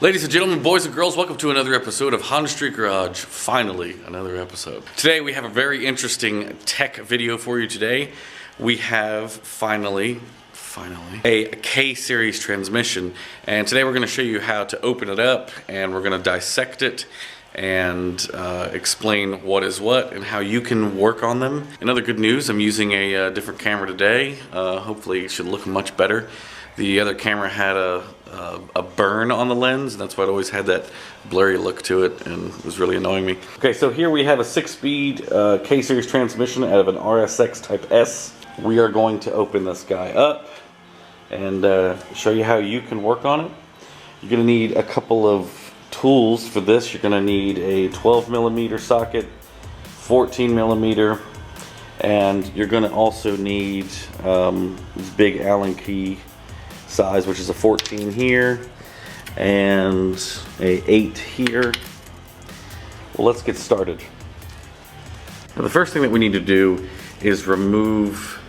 Ladies and gentlemen, boys and girls, welcome to another episode of Honda Street Garage. Finally, another episode. Today we have a very interesting tech video for you today. We have finally a K-series transmission, and today we're going to show you how to open it up, and we're going to dissect it and explain what is what and how you can work on them. In other good news, I'm using a different camera today. Hopefully it should look much better. The other camera had a burn on the lens, and that's why it always had that blurry look to it and it was really annoying me. Okay, so here we have a 6-speed K-series transmission out of an RSX Type S. We are going to open this guy up and show you how you can work on it. You're going to need a couple of tools for this. You're going to need a 12mm socket, 14mm, and you're going to also need this big Allen key size, which is a 14 here and a 8 here. Well, let's get started. Now, the first thing that we need to do is remove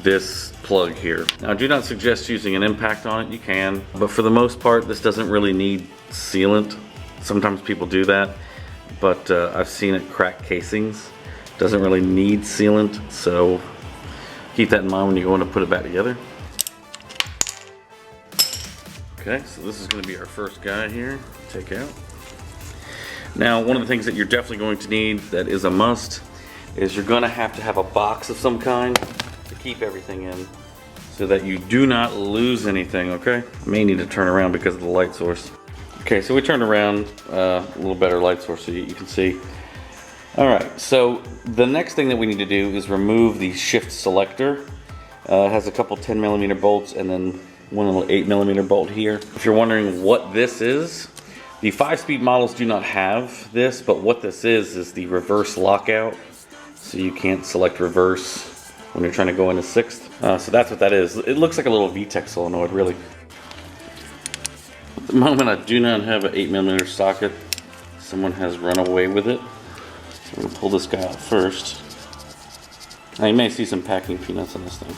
this plug here. Now, I do not suggest using an impact on it. You can, but for the most part this doesn't really need sealant. Sometimes people do that, but I've seen it crack casings. Doesn't really need sealant, so keep that in mind when you want to put it back together. Okay, so this is going to be our first guy here to take out. Now, one of the things that you're definitely going to need, that is a must, is you're going to have a box of some kind to keep everything in so that you do not lose anything, okay? I may need to turn around because of the light source. Okay, so we turned around a little better light source so you can see. Alright, so the next thing that we need to do is remove the shift selector. It has a couple 10mm bolts and then one little 8mm bolt here. If you're wondering what this is, the 5-speed models do not have this, but what this is the reverse lockout. So you can't select reverse when you're trying to go into 6th. So that's what that is. It looks like a little VTEC solenoid, really. At the moment, I do not have an 8mm socket. Someone has run away with it. So I'm gonna pull this guy out first. Now you may see some packing peanuts on this thing.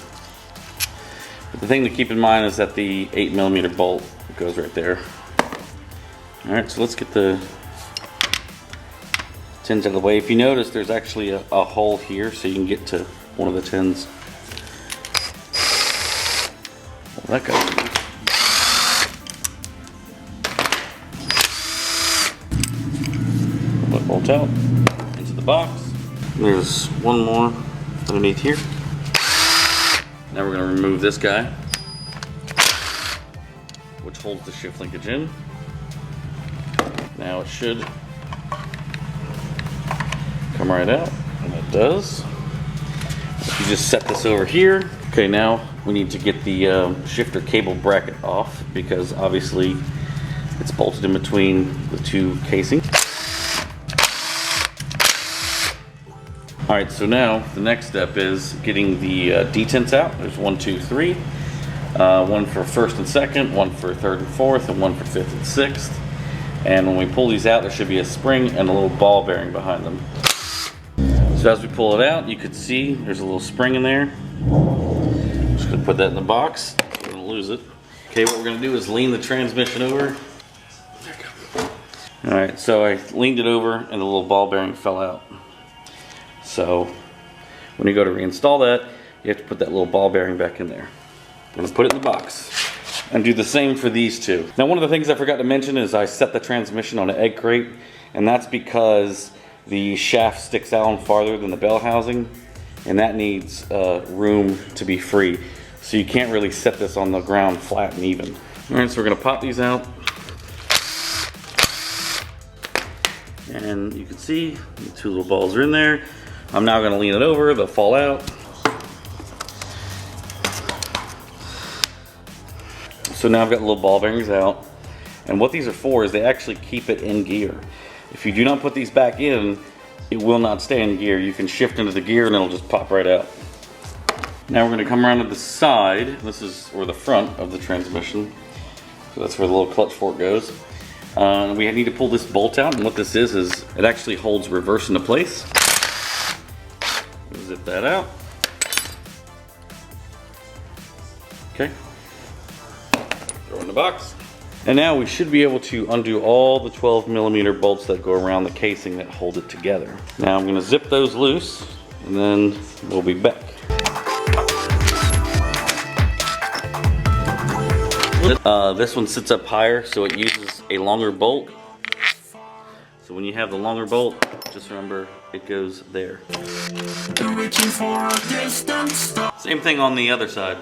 But the thing to keep in mind is that the 8mm bolt goes right there. Alright, so let's get the tins out of the way. If you notice, there's actually a hole here so you can get to one of the tins. Well, that guy. Pull that bolt out into the box. There's one more underneath here. Now we're going to remove this guy, which holds the shift linkage in. Now it should come right out, and it does. You just set this over here. Okay, now we need to get the shifter cable bracket off because obviously it's bolted in between the two casings. Alright, so now the next step is getting the detents out. There's 1, 2, 3. One for 1st and 2nd, one for 3rd and 4th, and one for 5th and 6th. And when we pull these out, there should be a spring and a little ball bearing behind them. So as we pull it out, you could see there's a little spring in there. I'm just going to put that in the box. I'm going to lose it. Okay, what we're going to do is lean the transmission over. Alright, so I leaned it over and the little ball bearing fell out. So when you go to reinstall that, you have to put that little ball bearing back in there. I'm going to put it in the box and do the same for these two. Now, one of the things I forgot to mention is I set the transmission on an egg crate, and that's because the shaft sticks out farther than the bell housing, and that needs room to be free. So you can't really set this on the ground flat and even. All right, so we're going to pop these out. And you can see the two little balls are in there. I'm now going to lean it over, they'll fall out. So now I've got little ball bearings out. And what these are for is they actually keep it in gear. If you do not put these back in, it will not stay in gear. You can shift into the gear and it'll just pop right out. Now we're going to come around to the side. This is, or the front of the transmission. So that's where the little clutch fork goes. We need to pull this bolt out, and what this is it actually holds reverse into place. Zip that out. Okay. Throw in the box. And now we should be able to undo all the 12mm bolts that go around the casing that hold it together. Now I'm going to zip those loose, and then we'll be back. This one sits up higher, so it uses a longer bolt. So when you have the longer bolt, just remember it goes there. Same thing on the other side.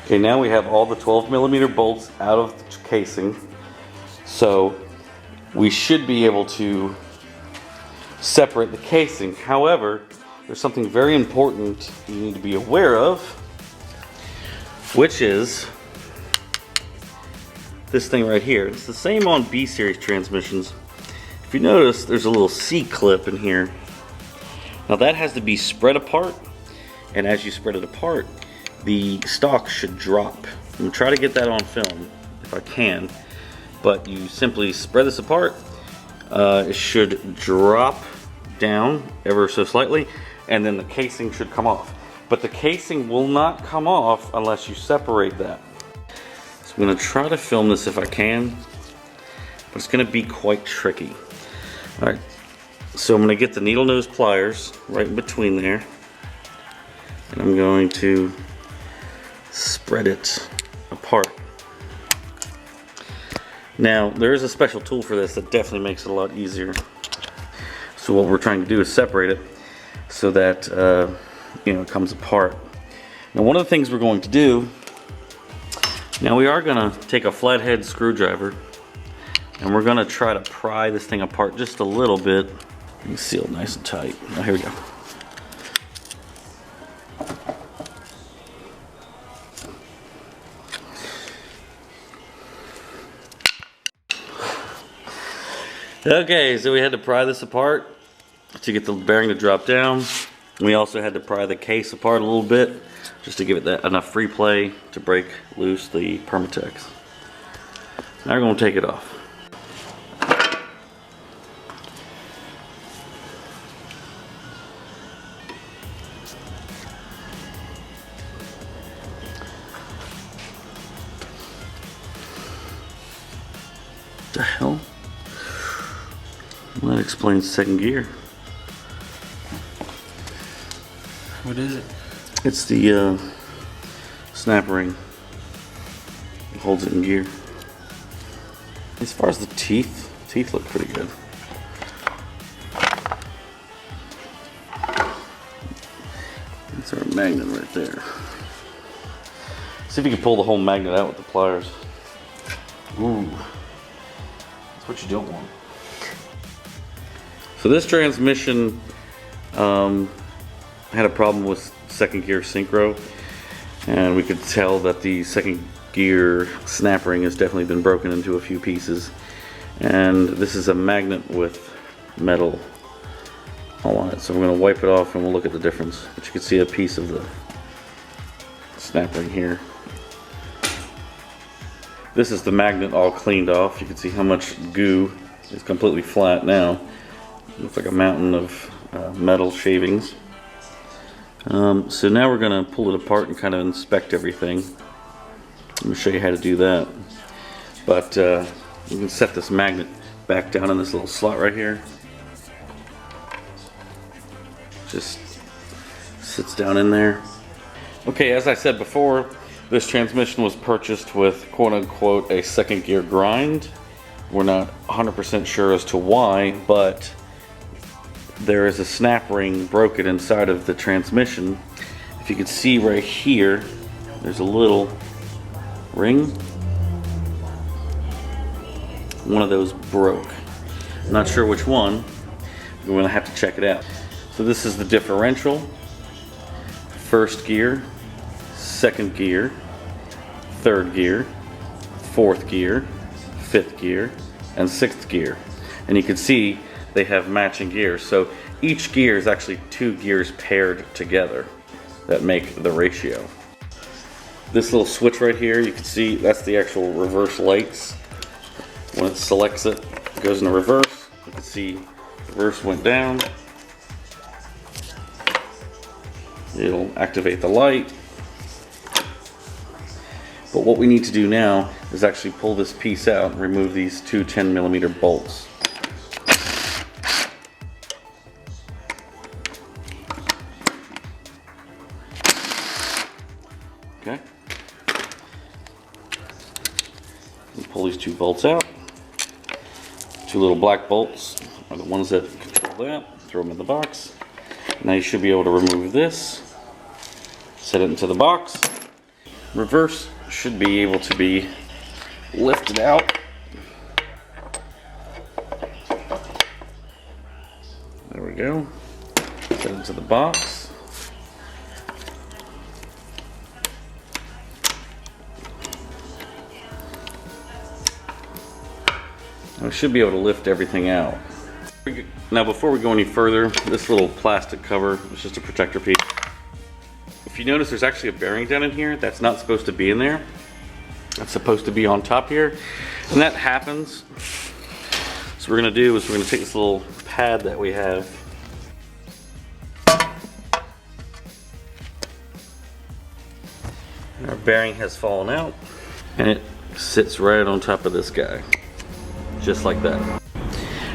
Okay, now we have all the 12mm bolts out of the casing, so we should be able to separate the casing. However, there's something very important you need to be aware of, which is this thing right here. It's the same on B series transmissions. If you notice, there's a little C clip in here. Now that has to be spread apart, and as you spread it apart, the stock should drop. I'm gonna try to get that on film if I can, but you simply spread this apart. It should drop down ever so slightly, and then the casing should come off. But the casing will not come off unless you separate that. So I'm gonna try to film this if I can, but it's gonna be quite tricky. All right. So I'm going to get the needle nose pliers right in between there, and I'm going to spread it apart. Now there is a special tool for this that definitely makes it a lot easier. So what we're trying to do is separate it so that it comes apart. Now one of the things we're going to do, now we are going to take a flathead screwdriver and we're going to try to pry this thing apart just a little bit. It's sealed nice and tight. Now here we go. Okay, so we had to pry this apart to get the bearing to drop down. We also had to pry the case apart a little bit just to give it that enough free play to break loose the Permatex. Now we're going to take it off. The hell? Well, that explains second gear. What is it? It's the snap ring. It holds it in gear. As far as the teeth look pretty good. That's our magnet right there. See if you can pull the whole magnet out with the pliers. Ooh. What you don't want. So this transmission had a problem with second gear synchro, and we could tell that the second gear snap ring has definitely been broken into a few pieces, and this is a magnet with metal all on it, so we're going to wipe it off and we'll look at the difference. But you can see a piece of the snap ring here. This is the magnet all cleaned off. You can see how much goo is completely flat now. Looks like a mountain of metal shavings. So now we're going to pull it apart and kind of inspect everything. Let me show you how to do that. But we can set this magnet back down in this little slot right here. Just sits down in there. Okay, as I said before, this transmission was purchased with quote-unquote a second gear grind. We're not 100% sure as to why, but there is a snap ring broken inside of the transmission. If you can see right here, there's a little ring. One of those broke. I'm not sure which one. We're going to have to check it out. So this is the differential. First gear, second gear, third gear, fourth gear, fifth gear, and sixth gear. And you can see they have matching gears. So each gear is actually two gears paired together that make the ratio. This little switch right here, you can see that's the actual reverse lights. When it selects it, it goes into reverse. You can see reverse went down. It'll activate the light. But what we need to do now is actually pull this piece out and remove these two 10mm bolts. Okay. And pull these two bolts out. Two little black bolts are the ones that control that. Throw them in the box. Now you should be able to remove this. Set it into the box. Reverse should be able to be lifted out. There we go. Set it into the box. We should be able to lift everything out. Now before we go any further, this little plastic cover is just a protector piece. If you notice, there's actually a bearing down in here that's not supposed to be in there. That's supposed to be on top here, and that happens. So what we're gonna do is we're gonna take this little pad that we have. And our bearing has fallen out, and it sits right on top of this guy, just like that.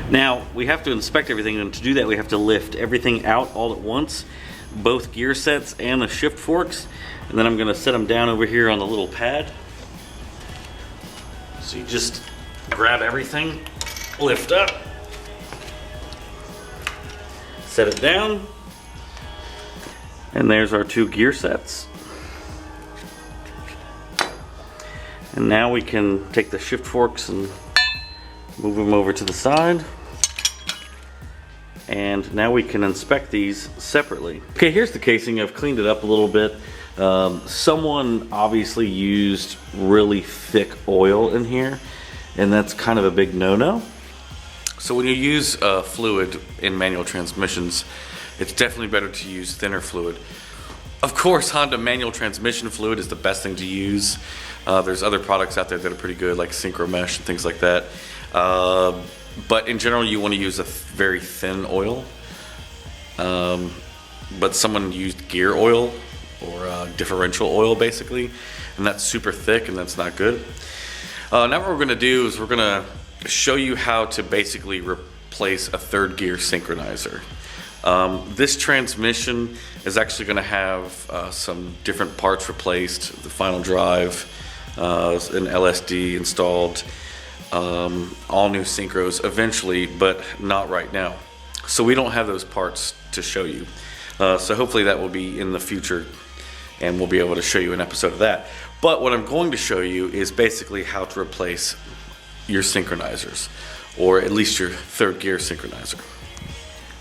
Now we have to inspect everything, and to do that we have to lift everything out all at once, both gear sets and the shift forks, and then I'm going to set them down over here on the little pad. So you just grab everything, lift up, set it down, and there's our two gear sets. And now we can take the shift forks and move them over to the side. And now we can inspect these separately. Okay, here's the casing. I've cleaned it up a little bit. Someone obviously used really thick oil in here, and that's kind of a big no-no. So when you use fluid in manual transmissions, it's definitely better to use thinner fluid. Of course, Honda manual transmission fluid is the best thing to use. There's other products out there that are pretty good, like Synchro Mesh and things like that. But in general, you want to use a very thin oil. But someone used gear oil or differential oil, basically, and that's super thick, and that's not good. Now what we're going to do is we're going to show you how to basically replace a third gear synchronizer. This transmission is actually going to have some different parts replaced, the final drive, an LSD installed, all new synchros eventually, but not right now. So we don't have those parts to show you. So hopefully that will be in the future, and we'll be able to show you an episode of that. But what I'm going to show you is basically how to replace your synchronizers, or at least your third gear synchronizer.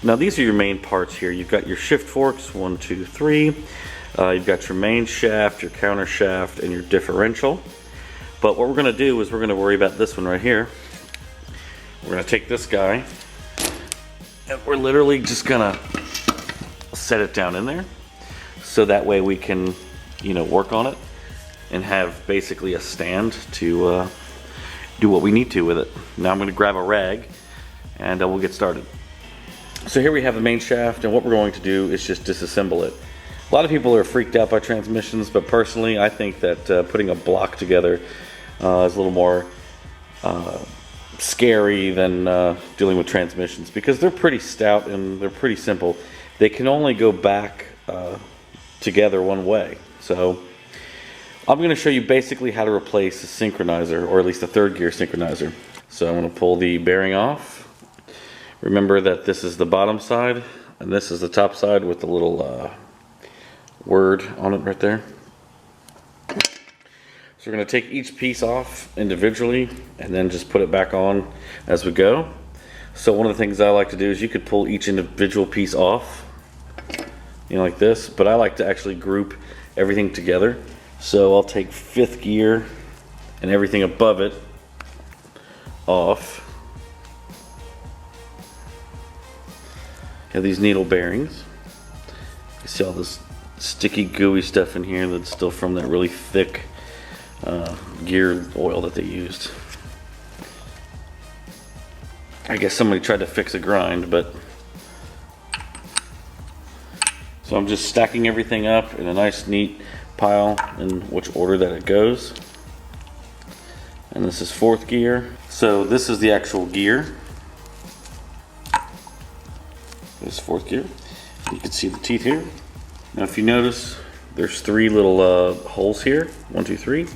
Now these are your main parts here. You've got your shift forks, 1, 2, 3. You've got your main shaft, your counter shaft, and your differential. But what we're going to do is we're going to worry about this one right here. We're going to take this guy, and we're literally just going to set it down in there, so that way we can, work on it and have basically a stand to do what we need to with it. Now I'm going to grab a rag, and we'll get started. So here we have the main shaft, and what we're going to do is just disassemble it. A lot of people are freaked out by transmissions, but personally I think that putting a block together is a little more scary than dealing with transmissions, because they're pretty stout and they're pretty simple. They can only go back together one way. So I'm going to show you basically how to replace a synchronizer, or at least a third gear synchronizer. So I'm going to pull the bearing off. Remember that this is the bottom side and this is the top side with the little word on it right there. So we're going to take each piece off individually and then just put it back on as we go. So one of the things I like to do is you could pull each individual piece off, like this, but I like to actually group everything together. So I'll take fifth gear and everything above it off. Have these needle bearings. You see all this sticky, gooey stuff in here that's still from that really thick gear oil that they used. I guess somebody tried to fix a grind, but so I'm just stacking everything up in a nice, neat pile in which order that it goes. and this is 4th gear. So this is the actual gear. This is 4th gear. You can see the teeth here. Now if you notice, there's 3 little holes here, 1, 2, 3,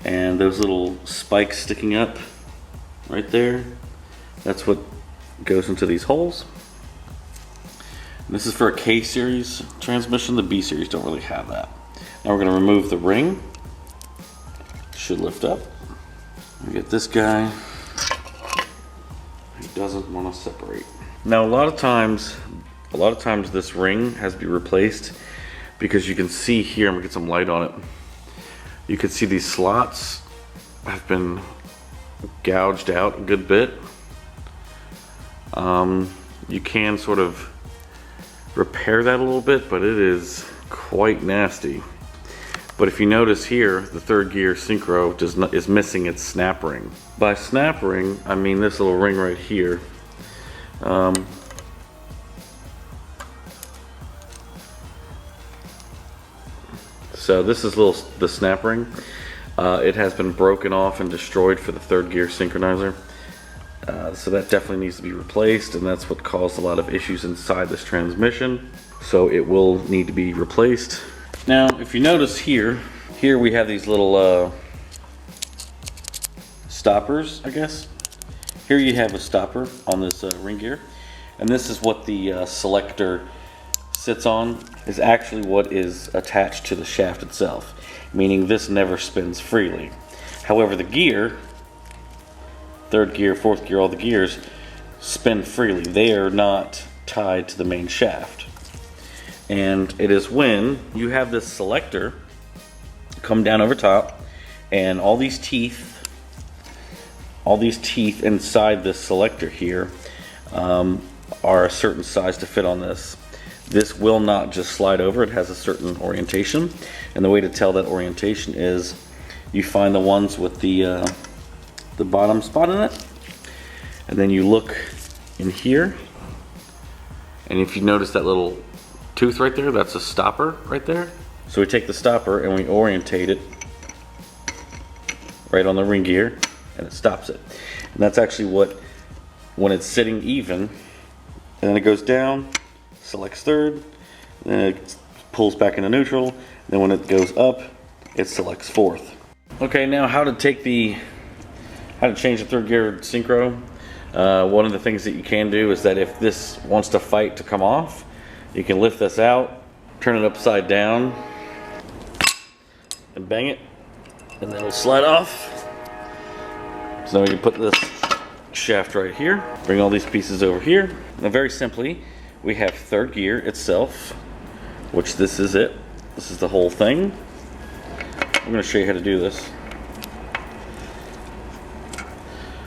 and those little spikes sticking up right there. That's what goes into these holes. And this is for a K series transmission. The B series don't really have that. Now we're going to remove the ring. Should lift up. We get this guy. He doesn't want to separate. Now a lot of times this ring has to be replaced because you can see here, I'm gonna get some light on it. You can see these slots have been gouged out a good bit. You can sort of repair that a little bit, but it is quite nasty. But if you notice here, the 3rd gear synchro is missing its snap ring. By snap ring, I mean this little ring right here. So this is the snap ring. It has been broken off and destroyed for the 3rd gear synchronizer. So that definitely needs to be replaced, and that's what caused a lot of issues inside this transmission. So it will need to be replaced. Now, if you notice here we have these little stoppers, I guess. Here you have a stopper on this ring gear, and this is what the selector sits on, is actually what is attached to the shaft itself, meaning this never spins freely. However, the gear, 3rd gear, 4th gear, all the gears spin freely. They are not tied to the main shaft. And it is when you have this selector come down over top, and all these teeth inside this selector here are a certain size to fit on this. This will not just slide over. It has a certain orientation, and the way to tell that orientation is you find the ones with the bottom spot in it, and then you look in here, and if you notice that little tooth right there, that's a stopper right there. So we take the stopper and we orientate it right on the ring gear, and it stops it. And that's actually what, when it's sitting even, and then it goes down, selects 3rd, then it pulls back into neutral, then when it goes up, it selects 4th. Okay, now how to change the 3rd gear synchro. One of the things that you can do is that if this wants to fight to come off, you can lift this out, turn it upside down, and bang it, and then it'll slide off. So we can put this shaft right here, bring all these pieces over here. Now very simply, we have 3rd gear itself, which this is it. This is the whole thing. I'm going to show you how to do this.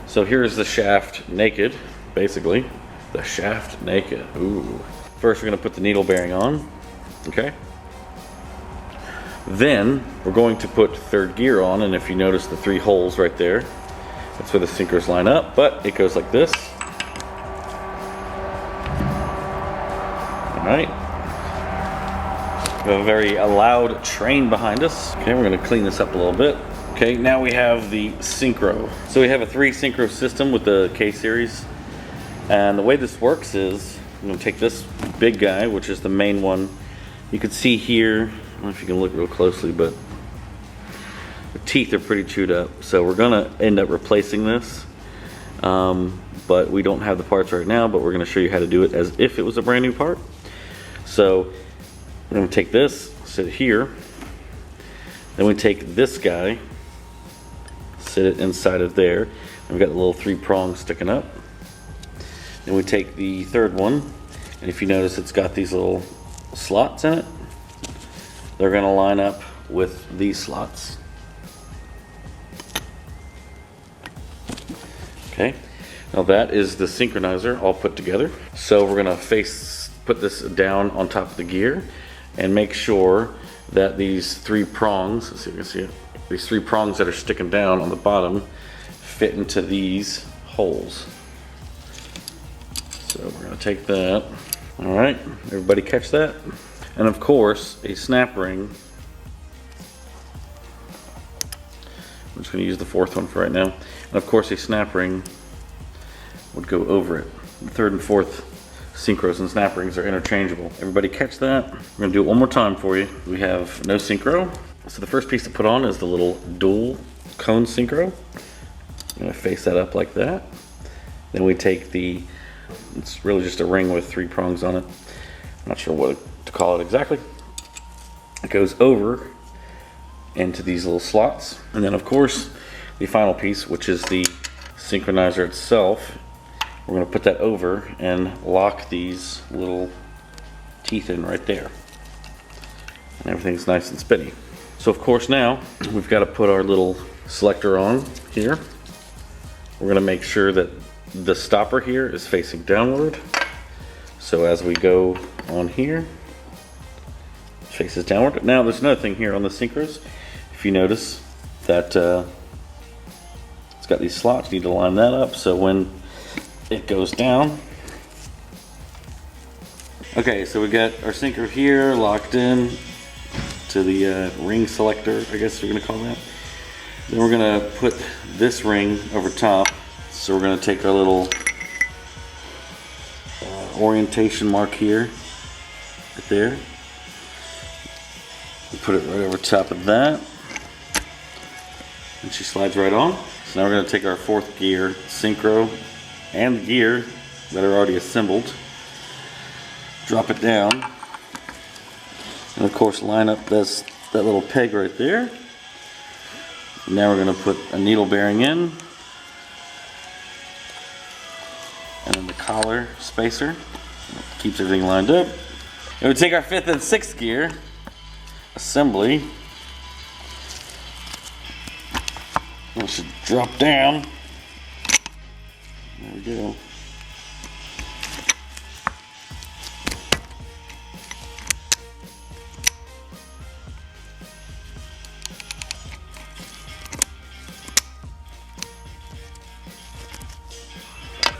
So here's the shaft naked, basically. The shaft naked. Ooh. First we're going to put the needle bearing on. Okay. Then we're going to put 3rd gear on, and if you notice the 3 holes right there, that's where the sinkers line up, but it goes like this. Alright. We have a very loud train behind us. Okay, we're going to clean this up a little bit. Okay, now we have the synchro. So we have a 3 synchro system with the K series. And the way this works is, I'm going to take this big guy, which is the main one. You can see here, I don't know if you can look real closely, but the teeth are pretty chewed up. So we're going to end up replacing this. But we don't have the parts right now, but we're going to show you how to do it as if it was a brand new part. So we're going to take this, sit it here. Then we take this guy, sit it inside of there. And we've got the little 3 prongs sticking up. Then we take the 3rd one, and if you notice it's got these little slots in it. They're going to line up with these slots. Okay, now that is the synchronizer all put together. So we're going to put this down on top of the gear and make sure that these 3 prongs, let's see if you can see it, these 3 prongs that are sticking down on the bottom fit into these holes. So we're going to take that. All right, everybody catch that? And of course, a snap ring I'm just going to use the fourth one for right now. And of course a snap ring would go over it. The third and fourth synchros and snap rings are interchangeable. Everybody catch that? We're going to do it one more time for you. We have no synchro. So the first piece to put on is the little dual cone synchro. I'm going to face that up like that. Then we take it's really just a ring with 3 prongs on it. I'm not sure what to call it exactly. It goes over into these little slots. And then of course, the final piece, which is the synchronizer itself, we're going to put that over and lock these little teeth in right there. And everything's nice and spinny. So of course now, we've got to put our little selector on here. We're going to make sure that the stopper here is facing downward. So as we go on here, it faces downward. Now there's another thing here on the synchros. If you notice that it's got these slots, you need to line that up so when it goes down. Okay, so we got our synchro here locked in to the ring selector, I guess we're gonna call that. Then we're gonna put this ring over top. So we're gonna take our little orientation mark here, right there. Put it right over top of that. And she slides right on. So now we're gonna take our 4th gear synchro and the gear that are already assembled, drop it down, and of course line up that little peg right there. Now we're going to put a needle bearing in, and then the collar spacer keeps everything lined up. And we take our 5th and 6th gear assembly, and it should drop down. There we go.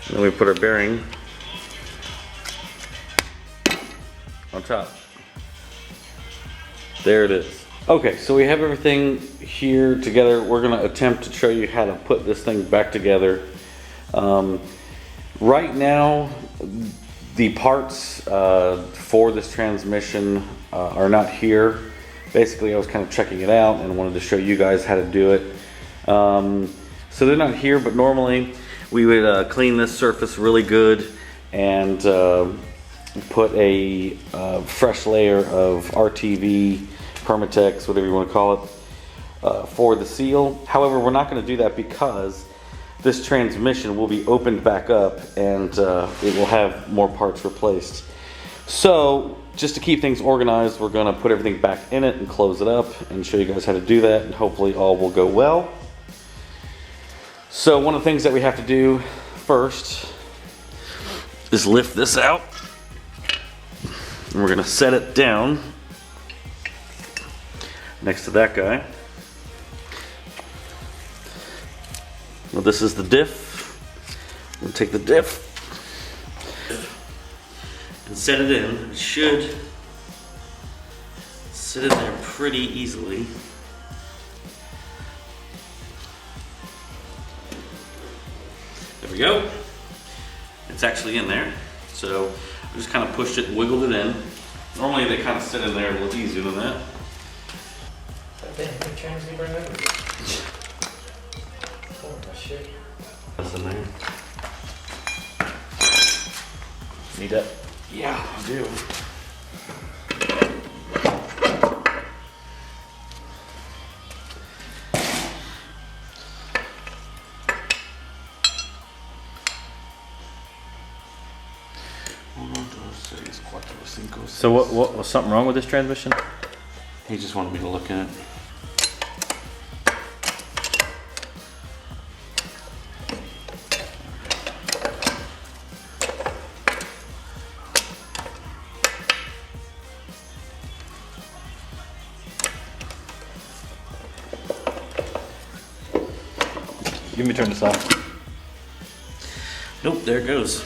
And then we put our bearing on top. There it is. Okay, so we have everything here together. We're going to attempt to show you how to put this thing back together. Right now, the parts for this transmission are not here. Basically, I was kind of checking it out and wanted to show you guys how to do it. So they're not here, but normally we would clean this surface really good and put a fresh layer of RTV, Permatex, whatever you want to call it, for the seal. However, we're not going to do that because this transmission will be opened back up and it will have more parts replaced. So just to keep things organized, we're going to put everything back in it and close it up and show you guys how to do that, and hopefully all will go well. So one of the things that we have to do first is lift this out, and we're going to set it down next to that guy. Well, this is the diff. We'll take the diff and set it in. It should sit in there pretty easily. There we go. It's actually in there. So I just kind of pushed it and wiggled it in. Normally they kind of sit in there a little easier than that. That's in there. Need that? Yeah, I do. So what was something wrong with this transmission? He just wanted me to look at it. Give me turn this off. Nope, there it goes.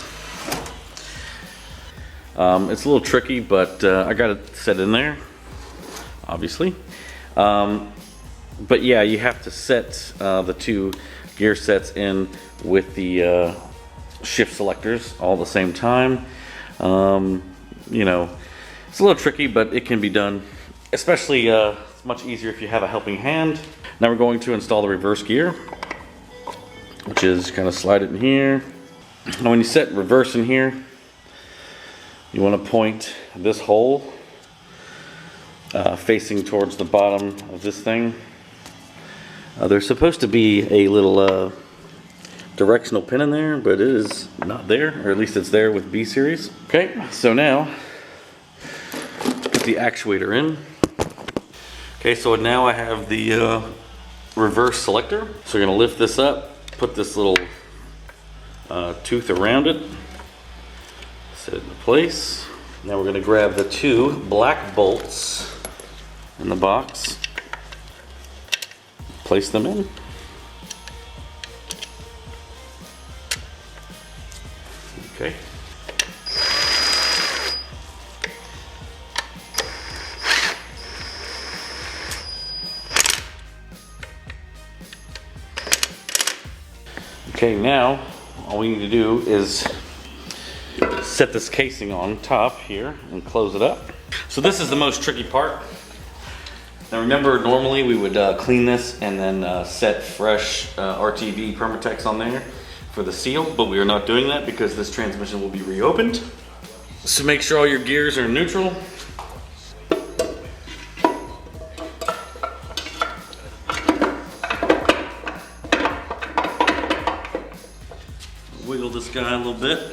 It's a little tricky, but I got it set in there, obviously. But yeah, you have to set the two gear sets in with the shift selectors all at the same time. You know, it's a little tricky, but it can be done. Especially, it's much easier if you have a helping hand. Now we're going to install the reverse gear, which is kind of slide it in here. Now when you set reverse in here, you want to point this hole facing towards the bottom of this thing. There's supposed to be a little directional pin in there, but it is not there, or at least it's there with B series. Okay, so now put the actuator in. Okay, so now I have the reverse selector. So we're gonna lift this up, put this little tooth around it, set it in place. Now we're gonna grab the two black bolts in the box, place them in. Okay. Okay, now all we need to do is set this casing on top here and close it up. So this is the most tricky part. Now remember, normally we would clean this and then set fresh RTV Permatex on there for the seal, but we are not doing that because this transmission will be reopened. So make sure all your gears are neutral. Wiggle this guy a little bit.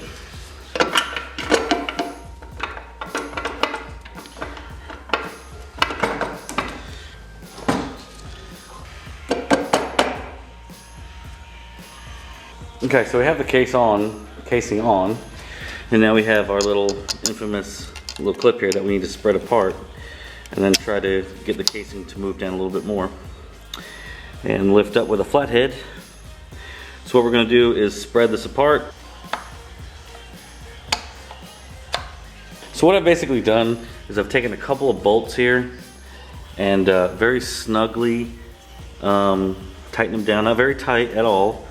Okay, so we have the casing on, and now we have our little infamous little clip here that we need to spread apart, and then try to get the casing to move down a little bit more, and lift up with a flathead. So what we're going to do is spread this apart. So what I've basically done is I've taken a couple of bolts here and very snugly tighten them down, not very tight at all,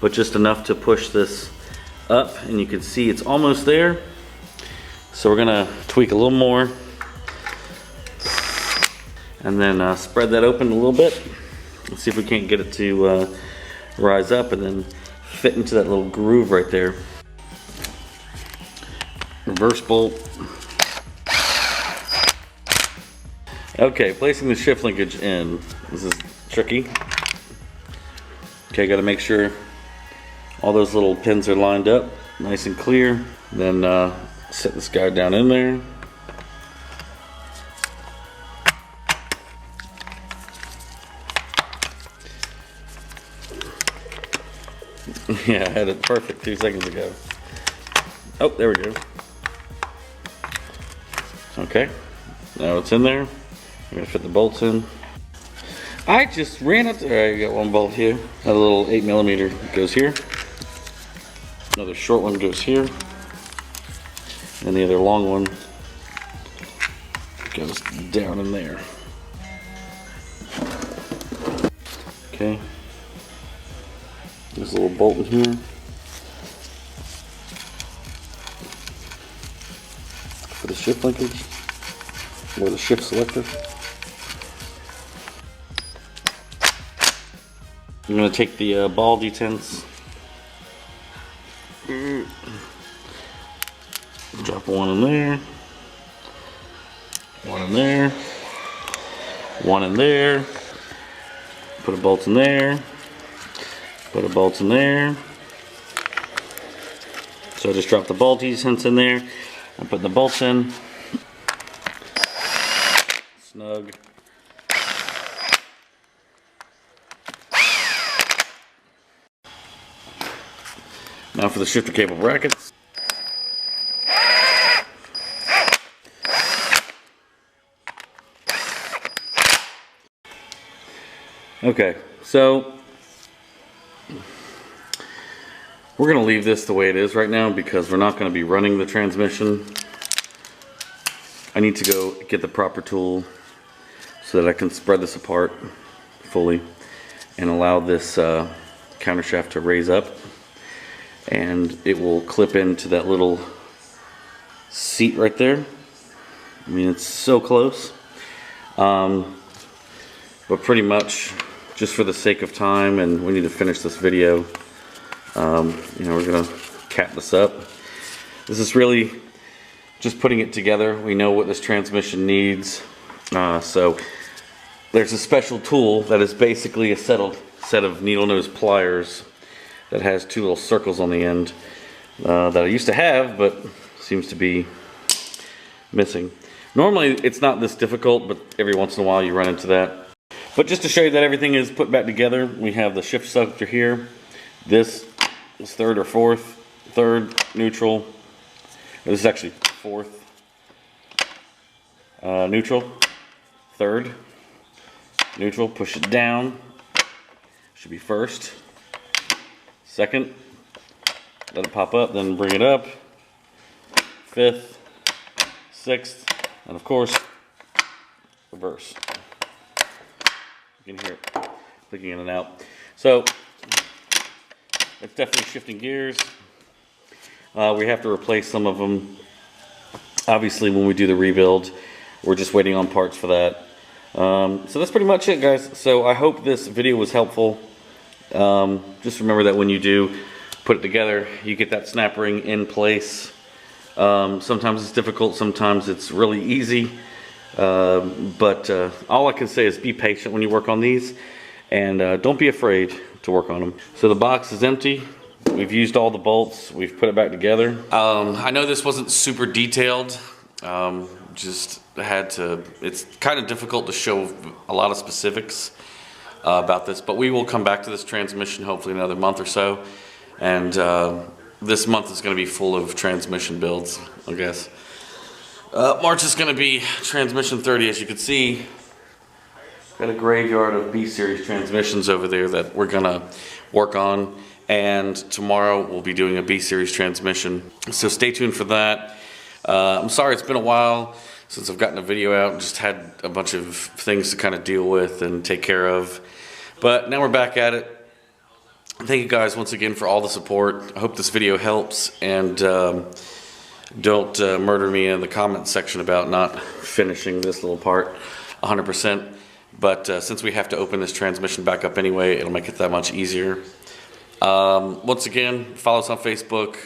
but just enough to push this up, and you can see it's almost there. So we're gonna tweak a little more and then spread that open a little bit. Let's see if we can't get it to rise up and then fit into that little groove right there. Reverse bolt. Okay, placing the shift linkage in. This is tricky. Okay, gotta make sure all those little pins are lined up nice and clear. Then set this guy down in there. Yeah, I had it perfect 2 seconds ago. Oh, there we go. Okay, now it's in there. I'm gonna fit the bolts in. I just ran it. Alright, you got one bolt here. A little 8mm goes here. Another short one goes here. And the other long one goes down in there. Okay. There's a little bolt in here. For the shift linkage. Or the shift selector. I'm going to take the ball detents. Drop one in there. One in there. One in there. Put a bolt in there. Put a bolt in there. So I just dropped the ball detents in there. I put the bolts in. Snug. Now for the shifter cable brackets. Okay, so we're going to leave this the way it is right now because we're not going to be running the transmission. I need to go get the proper tool so that I can spread this apart fully and allow this counter shaft to raise up, and it will clip into that little seat right there. I mean, it's so close. But pretty much, just for the sake of time, and we need to finish this video, you know, we're gonna cap this up. This is really just putting it together. We know what this transmission needs. So there's a special tool that is basically a set of needle nose pliers that has two little circles on the end that I used to have, but seems to be missing. Normally it's not this difficult, but every once in a while you run into that. But just to show you that everything is put back together, we have the shift selector here. This is third or fourth. Third, neutral. This is actually fourth. Neutral. Third. Neutral. Push it down. Should be first. Second. Let it pop up, then bring it up. Fifth. Sixth. And of course, reverse. You can hear it clicking in and out. So it's definitely shifting gears. We have to replace some of them. Obviously, when we do the rebuild, we're just waiting on parts for that. So that's pretty much it, guys. So I hope this video was helpful. Just remember that when you do put it together, you get that snap ring in place. Sometimes it's difficult, sometimes it's really easy. But all I can say is be patient when you work on these, and don't be afraid to work on them. So the box is empty. We've used all the bolts. We've put it back together. I know this wasn't super detailed. Just had to, it's kind of difficult to show a lot of specifics about this, but we will come back to this transmission hopefully another month or so. And this month is going to be full of transmission builds, I guess. March is going to be transmission 30, as you can see. Got a graveyard of B-series transmissions over there that we're going to work on. And tomorrow we'll be doing a B-series transmission. So stay tuned for that. I'm sorry it's been a while since I've gotten a video out and just had a bunch of things to kind of deal with and take care of. But now we're back at it. Thank you guys once again for all the support. I hope this video helps, and don't murder me in the comment section about not finishing this little part 100%. But since we have to open this transmission back up anyway, it'll make it that much easier. Once again, follow us on Facebook,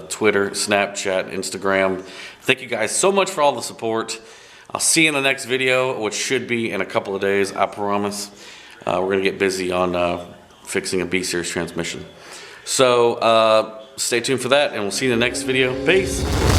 Twitter, Snapchat, Instagram. Thank you guys so much for all the support. I'll see you in the next video, which should be in a couple of days, I promise. We're going to get busy on fixing a B-series transmission. So stay tuned for that, and we'll see you in the next video. Peace.